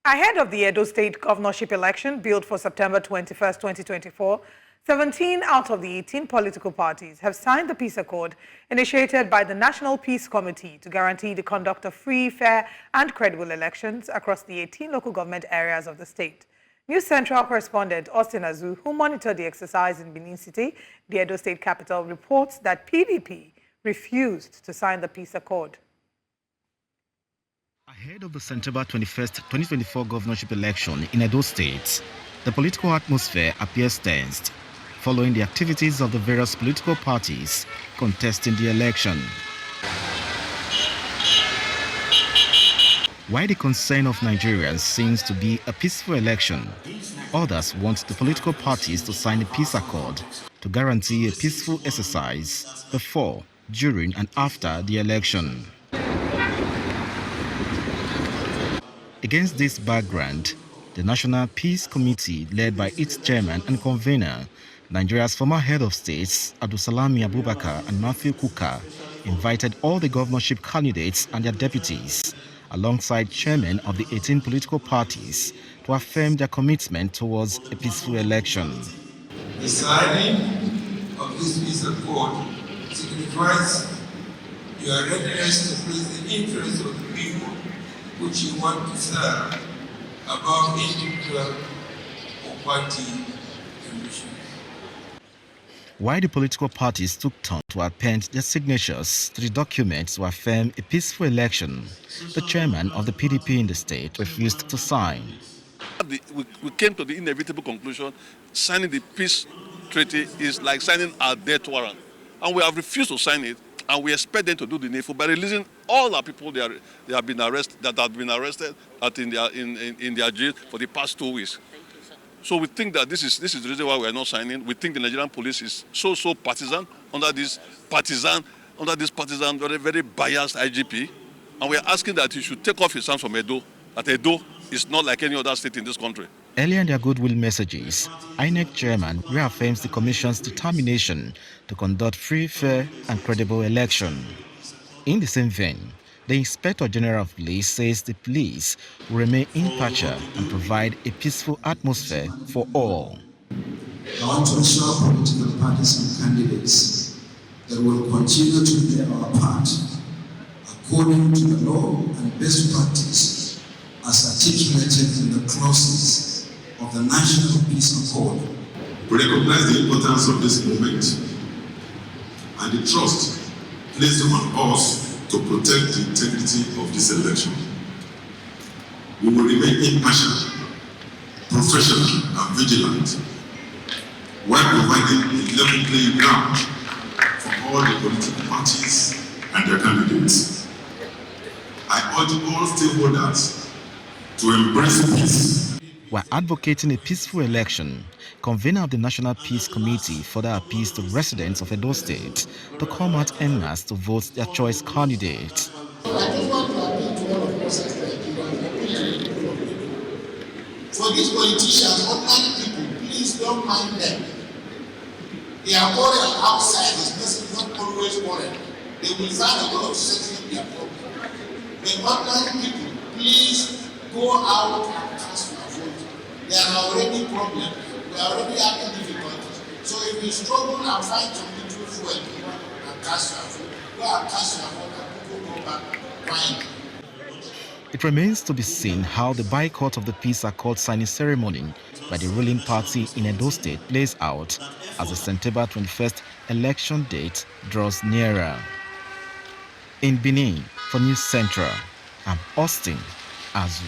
Ahead of the Edo State governorship election billed for September 21st, 2024, 17 out of the 18 political parties have signed the peace accord initiated by the National Peace Committee to guarantee the conduct of free, fair, and credible elections across the 18 local government areas of the state. News Central correspondent Austin Azu, who monitored the exercise in Benin City, the Edo State capital, reports that PDP refused to sign the peace accord. Ahead of the September 21st, 2024 governorship election in Edo State, the political atmosphere appears tensed following the activities of the various political parties contesting the election. While the concern of Nigerians seems to be a peaceful election, others want the political parties to sign a peace accord to guarantee a peaceful exercise before, during, and after the election. Against this background, the National Peace Committee, led by its chairman and convener, Nigeria's former head of states, Abdulsalami Abubakar and Matthew Kuka, invited all the governorship candidates and their deputies, alongside chairmen of the 18 political parties, to affirm their commitment towards a peaceful election. The signing of this peace accord signifies your readiness to place the interests of the people which you want to serve above individual or party ambition. While the political parties took turn to append their signatures to the document to affirm a peaceful election, the chairman of the PDP in the state refused to sign. We came to the inevitable conclusion: signing the peace treaty is like signing a death warrant, and we have refused to sign it. And we expect them to do the needful by releasing all our people that have been arrested in their jail for the past 2 weeks. So we think that this is the reason why we are not signing. We think the Nigerian police is so partisan under this very, very biased IGP, and we are asking that he should take off his hands from Edo. That Edo is not like any other state in this country. Earlier in their goodwill messages, INEC chairman reaffirms the commission's determination to conduct free, fair, and credible election. In the same vein, the Inspector General of Police says the police will remain impartial and provide a peaceful atmosphere for all. I want to assure political parties and candidates that we will continue to play our part according to the law and best practice as articulated in the clauses of the National Peace Accord. We recognize the importance of this movement and the trust placed on us to protect the integrity of this election. We will remain impartial, professional, and vigilant while providing a level playing ground for all the political parties and their candidates. I urge all stakeholders to embrace peace. While advocating a peaceful election, convener of the National Peace Committee further appeals to residents of Edo State to come out en masse to vote their choice candidate. I just want to appeal to all of us as Nigerians. For these politicians, ordinary people, please don't mind them. They are worried outside, this person is not always worried. They will find a way of settling their problem. The ordinary people, please go out and cast your vote. There are already problems. We are already having difficulties. So if you struggle and find some little fuel and cast your vote, go and cast your vote and people go back crying. It remains to be seen how the boycott of the peace accord signing ceremony by the ruling party in Edo State plays out as the September 21st election date draws nearer. In Benin, for News Central, I'm Austin Azu.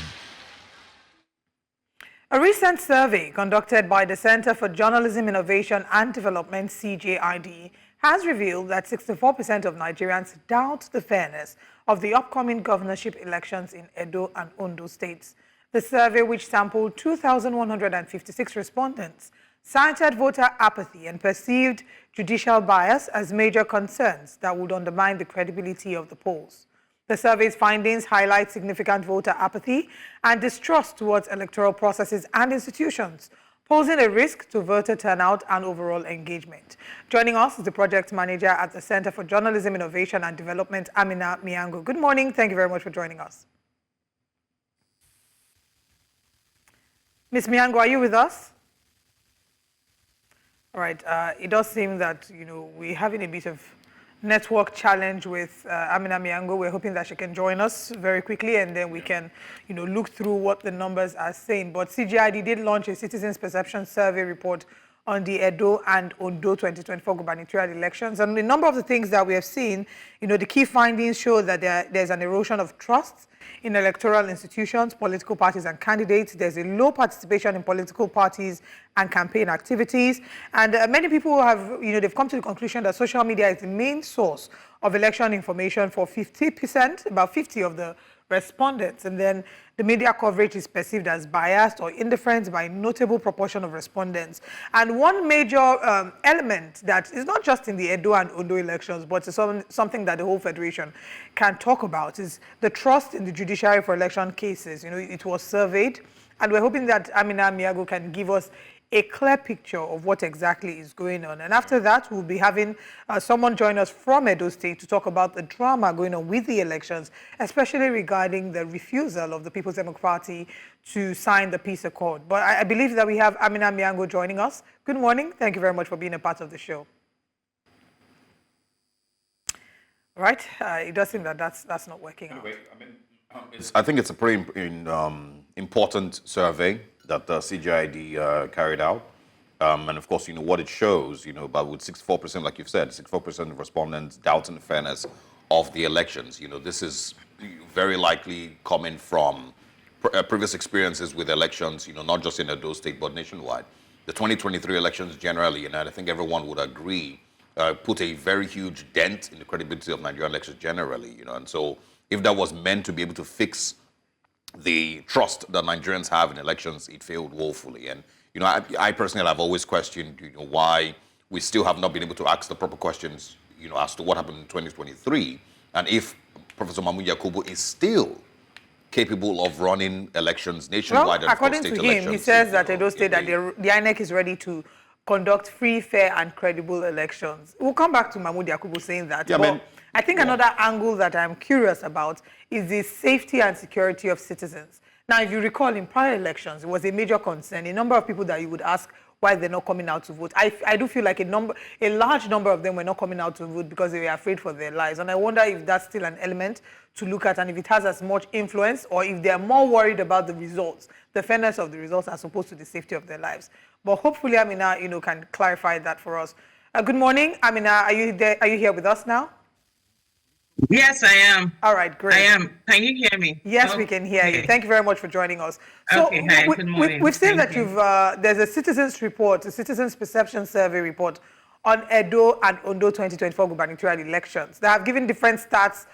A recent survey conducted by the Center for Journalism Innovation and Development, CJID, has revealed that 64% of Nigerians doubt the fairness of the upcoming governorship elections in Edo and Ondo states. The survey, which sampled 2,156 respondents, cited voter apathy and perceived judicial bias as major concerns that would undermine the credibility of the polls. The survey's findings highlight significant voter apathy and distrust towards electoral processes and institutions, posing a risk to voter turnout and overall engagement. Joining us is the project manager at the Center for Journalism Innovation and Development, Amina Miango. Good morning. Thank you very much for joining us. Ms. Miango, are you with us? All right. It does seem that, we're having a bit of network challenge with Amina Miango. We're hoping that she can join us very quickly, and then we can, look through what the numbers are saying. But CJID did launch a citizens perception survey report on the Edo and Ondo 2024 gubernatorial elections. And a number of the things that we have seen, the key findings show that there's an erosion of trust in electoral institutions, political parties and candidates. There's a low participation in political parties and campaign activities. And many people have, they've come to the conclusion that social media is the main source of election information for 50%, about 50 of the respondents. And then the media coverage is perceived as biased or indifferent by a notable proportion of respondents. And one major element that is not just in the Edo and Ondo elections, but it's something that the whole federation can talk about, is the trust in the judiciary for election cases. It was surveyed, and we're hoping that Amina Miago can give us a clear picture of what exactly is going on. And after that, we'll be having someone join us from Edo State to talk about the drama going on with the elections, especially regarding the refusal of the People's Democratic Party to sign the peace accord. But I believe that we have Amina Miango joining us. Good morning. Thank you very much for being a part of the show. All right. It does seem that that's not working out. I think it's a pretty important survey that the CJID carried out. And of course, what it shows, but with 64%, like you've said, 64% of respondents doubting the fairness of the elections. This is very likely coming from previous experiences with elections, not just in Edo State, but nationwide. The 2023 elections generally, and I think everyone would agree, put a very huge dent in the credibility of Nigerian elections generally, and so if that was meant to be able to fix the trust that Nigerians have in elections, it failed woefully. And, I personally have always questioned, why we still have not been able to ask the proper questions, as to what happened in 2023, and if Professor Mahmoud Yakubu is still capable of running elections nationwide. Well, according to him, he says that Edo State, that the INEC is ready to conduct free, fair, and credible elections. We'll come back to Mahmoud Yakubu saying that. Yeah, I think another angle that I'm curious about is the safety and security of citizens. Now, if you recall, in prior elections, it was a major concern. A number of people that you would ask why they're not coming out to vote. I do feel like a large number of them were not coming out to vote because they were afraid for their lives. And I wonder if that's still an element to look at, and if it has as much influence, or if they're more worried about the results, the fairness of the results, as opposed to the safety of their lives. But hopefully, Amina, can clarify that for us. Good morning, Amina. Are you there? Are you here with us now? Yes, I am. All right, great. I am. Can you hear me? Yes, we can hear you. Thank you very much for joining us. So okay, hi, good morning. We've seen that there's a citizens report, a citizens perception survey report on Edo and Ondo 2024 gubernatorial elections. They have given different stats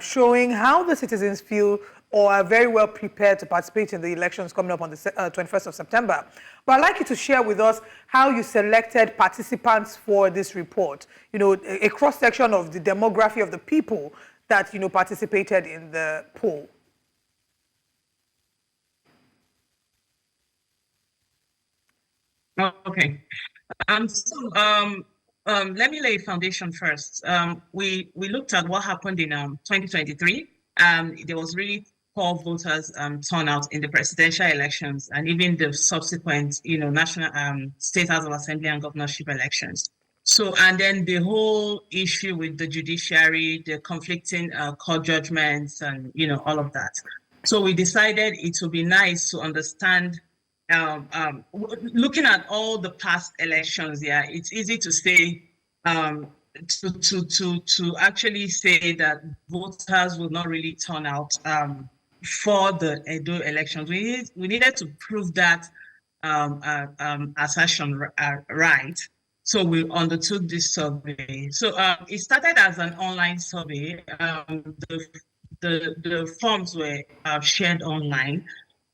showing how the citizens feel or are very well prepared to participate in the elections coming up on the 21st of September. But I'd like you to share with us how you selected participants for this report. A cross-section of the demography of the people that, participated in the poll. Okay. Let me lay a foundation first. We looked at what happened in 2023. There was really poor voters turnout in the presidential elections and even the subsequent, national state house of assembly and governorship elections. So, and then the whole issue with the judiciary, the conflicting court judgments, and all of that. So we decided it would be nice to understand. Looking at all the past elections, yeah, it's easy to say to actually say that voters will not really turn out for the Edo elections. We needed to prove that assertion right. So we undertook this survey. So it started as an online survey. The forms were shared online,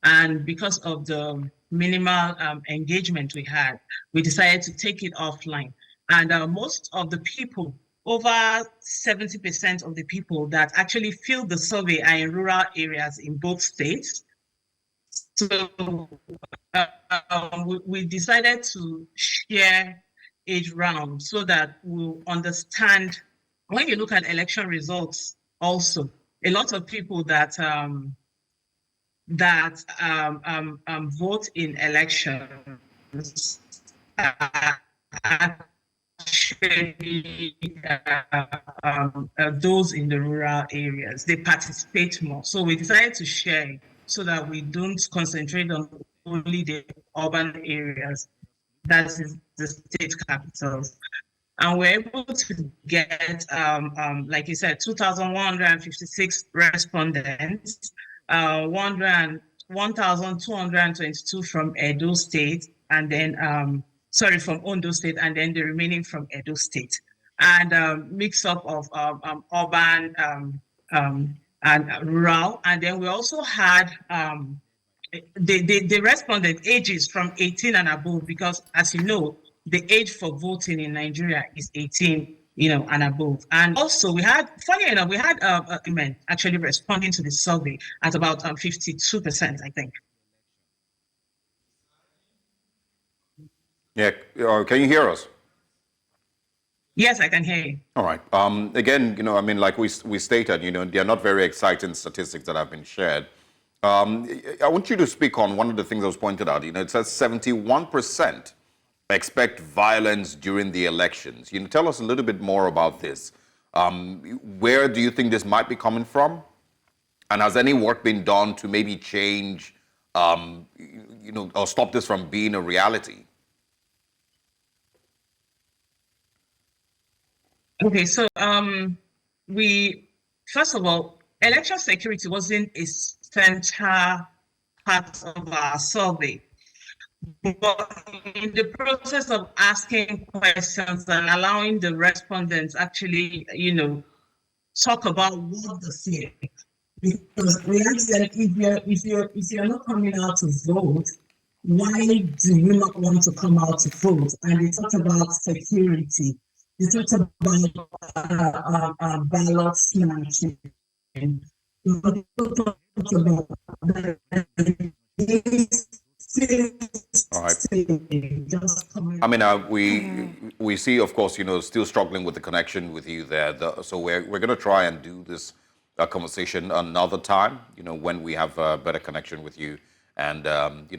and because of the minimal engagement we had, we decided to take it offline. And most of the people, over 70% of the people that actually filled the survey are in rural areas in both states. So we decided to share age round so that we'll understand, when you look at election results also, a lot of people that that vote in elections actually those in the rural areas. They participate more. So we decided to share so that we don't concentrate on only the urban areas, that is the state capitals. And we're able to get, like you said, 2,156 respondents, 1,222 from Edo State, and then, from Ondo State, and then the remaining from Edo State. And mix up of urban and rural. And then we also had the respondent ages from 18 and above, because as you know, the age for voting in Nigeria is 18, and above. And also we had, funny enough, we had women actually responding to the survey at about 52%, I think. Yeah, can you hear us? Yes, I can hear you. All right. Again, like we stated, they are not very exciting statistics that have been shared. I want you to speak on one of the things that was pointed out. It says 71% expect violence during the elections. Tell us a little bit more about this. Where do you think this might be coming from? And has any work been done to maybe change, or stop this from being a reality? Okay, so first of all, election security wasn't a central part of our survey. But in the process of asking questions and allowing the respondents actually, talk about what they say, because we asked them, if you're not coming out to vote, why do you not want to come out to vote? And they talked about security. They talked about ballot snatching. They talked about all right. We see, of course, still struggling with the connection with you there. So we're going to try and do this conversation another time, when we have a better connection with you, and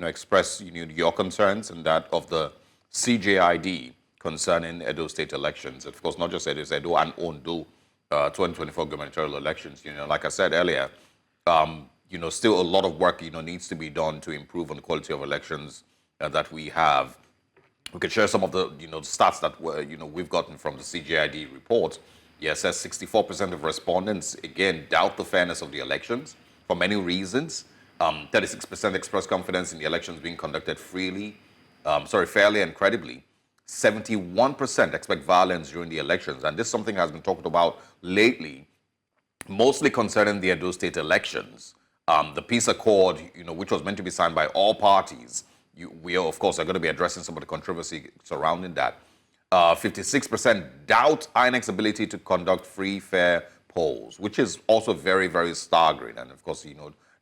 express your concerns and that of the CJID concerning Edo State elections. Of course, not just Edo and Ondo 2024 gubernatorial elections. Like I said earlier, still a lot of work, needs to be done to improve on the quality of elections that we have. We could share some of the, stats that were, we've gotten from the CJID report. Yes, says 64% of respondents, again, doubt the fairness of the elections for many reasons. 36% express confidence in the elections being conducted fairly and credibly. 71% expect violence during the elections. And this is something that has been talked about lately, mostly concerning the Edo State elections. The peace accord, which was meant to be signed by all parties, we of course are going to be addressing some of the controversy surrounding that. 56% doubt INEC's ability to conduct free, fair polls, which is also very, very staggering. And of course,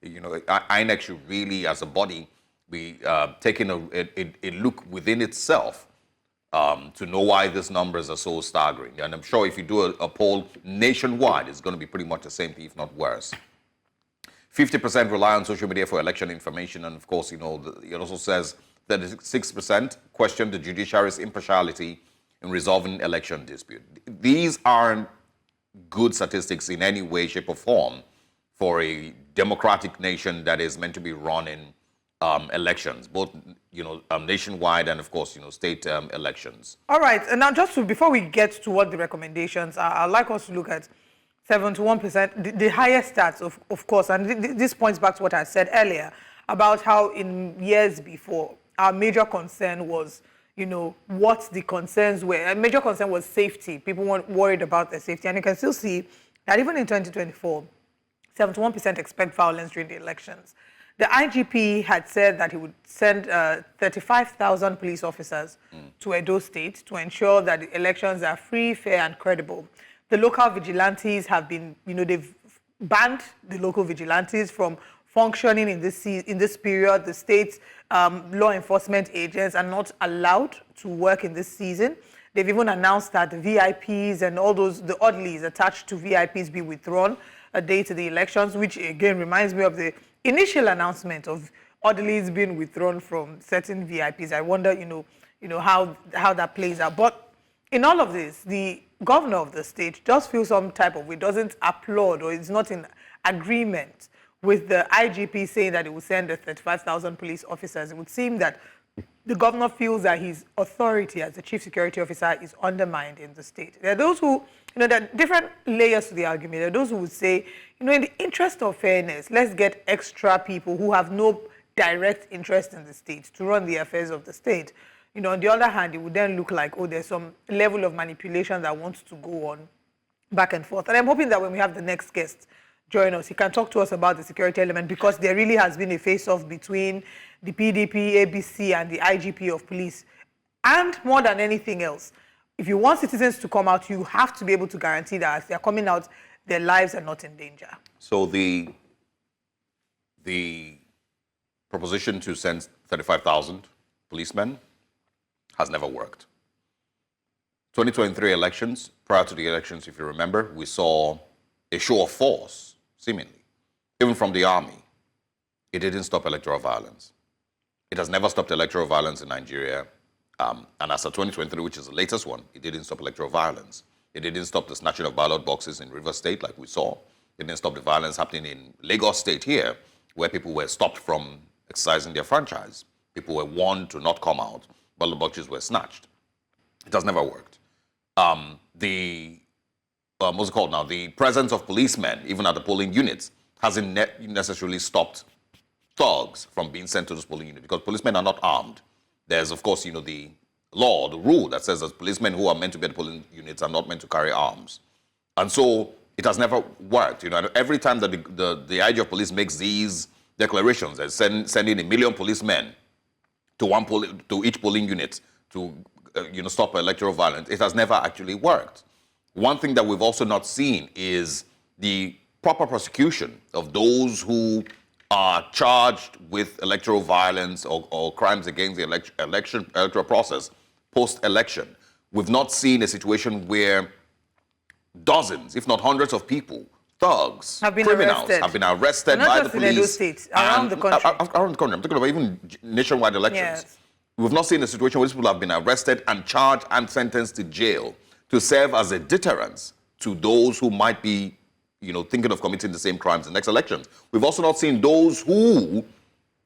INEC should really, as a body, be taking a look within itself to know why these numbers are so staggering. And I'm sure if you do a poll nationwide, it's going to be pretty much the same thing, if not worse. 50% rely on social media for election information. And of course, it also says that 6% question the judiciary's impartiality in resolving election dispute. These aren't good statistics in any way, shape, or form for a democratic nation that is meant to be running elections, both nationwide and of course state elections. All right, and now before we get to what the recommendations are, I'd like us to look at 71%, the highest stats, of course, and this points back to what I said earlier about how in years before our major concern was, what the concerns were. A major concern was safety. People weren't worried about their safety, and you can still see that even in 2024, 71% expect violence during the elections. The IGP had said that he would send 35,000 police officers to Edo State to ensure that the elections are free, fair, and credible. The local vigilantes have been, they've banned the local vigilantes from functioning in this period. The state law enforcement agents are not allowed to work in this season. They've even announced that the VIPs and all the orderlies attached to VIPs be withdrawn a day to the elections, which again reminds me of the initial announcement of orderlies being withdrawn from certain VIPs. I wonder, how that plays out. But in all of this, the governor of the state does feel some type of way, doesn't applaud or is not in agreement with the IGP saying that it will send the 35,000 police officers. It would seem that the governor feels that his authority as the chief security officer is undermined in the state. There are those who, there are different layers to the argument. There are those who would say, in the interest of fairness, let's get extra people who have no direct interest in the state to run the affairs of the state. On the other hand, it would then look like, there's some level of manipulation that wants to go on back and forth. And I'm hoping that when we have the next guest join us, he can talk to us about the security element, because there really has been a face-off between the PDP, ABC, and the IGP of police. And more than anything else, if you want citizens to come out, you have to be able to guarantee that as they're coming out, their lives are not in danger. So the proposition to send 35,000 policemen has never worked. 2023 elections, prior to the elections, if you remember, we saw a show of force, seemingly, even from the army. It didn't stop electoral violence. It has never stopped electoral violence in Nigeria. And as of 2023, which is the latest one, it didn't stop electoral violence. It didn't stop the snatching of ballot boxes in Rivers State, like we saw. It didn't stop the violence happening in Lagos State here, where people were stopped from exercising their franchise. People were warned to not come out. Ballot boxes were snatched. It has never worked. What's it called now? The presence of policemen, even at the polling units, hasn't necessarily stopped thugs from being sent to those polling units, because policemen are not armed. There's, of course, the law, the rule that says that policemen who are meant to be at polling units are not meant to carry arms. And so it has never worked. Every time that the IG of police makes these declarations, sending 1 million policemen to each polling unit to stop electoral violence, it has never actually worked. One thing that we've also not seen is the proper prosecution of those who are charged with electoral violence or crimes against the electoral process post-election. We've not seen a situation where dozens, if not hundreds of people, thugs, criminals, have been arrested by the police. Not just in Edo State, around the country. Around the country. I'm talking about even nationwide elections. Yes. We've not seen a situation where these people have been arrested and charged and sentenced to jail to serve as a deterrence to those who might be, thinking of committing the same crimes in the next elections. We've also not seen those who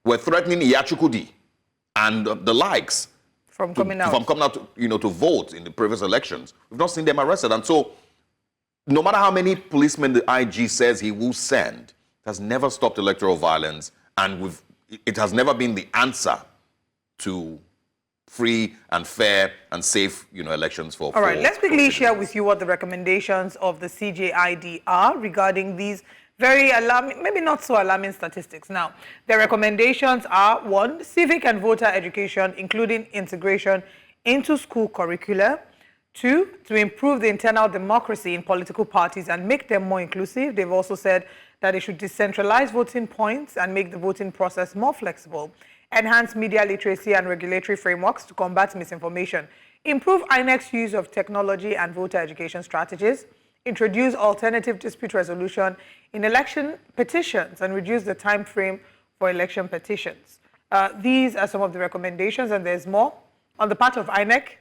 were threatening Iyachukudi and the likes from coming out to vote in the previous elections. We've not seen them arrested. And so, no matter how many policemen the IG says he will send, it has never stopped electoral violence, and it has never been the answer to free and fair and safe, elections for. All right, let's quickly share with you what the recommendations of the CJID are regarding these very alarming, maybe not so alarming statistics. Now, their recommendations are: 1, civic and voter education, including integration into school curricula. 2, to improve the internal democracy in political parties and make them more inclusive. They've also said that they should decentralize voting points and make the voting process more flexible. Enhance media literacy and regulatory frameworks to combat misinformation. Improve INEC's use of technology and voter education strategies. Introduce alternative dispute resolution in election petitions and reduce the time frame for election petitions. These are some of the recommendations, and there's more. On the part of INEC,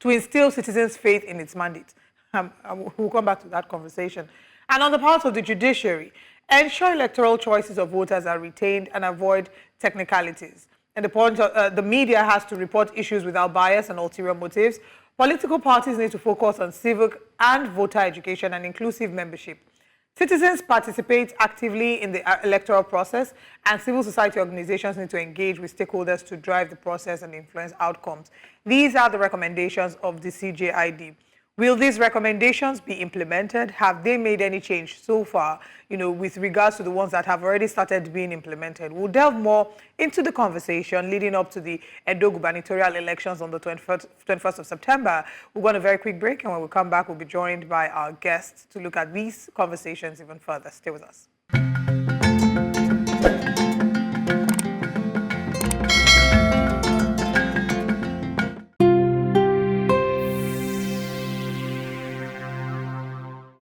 to instill citizens' faith in its mandate. We'll come back to that conversation. And on the part of the judiciary, ensure electoral choices of voters are retained and avoid technicalities. And the point of, the media has to report issues without bias and ulterior motives. Political parties need to focus on civic and voter education and inclusive membership. Citizens participate actively in the electoral process, and civil society organizations need to engage with stakeholders to drive the process and influence outcomes. These are the recommendations of the CJID. Will these recommendations be implemented? Have they made any change so far, with regards to the ones that have already started being implemented? We'll delve more into the conversation leading up to the Ondo Gubernatorial elections on the 21st of September. We'll go on a very quick break, and when we come back, we'll be joined by our guests to look at these conversations even further. Stay with us.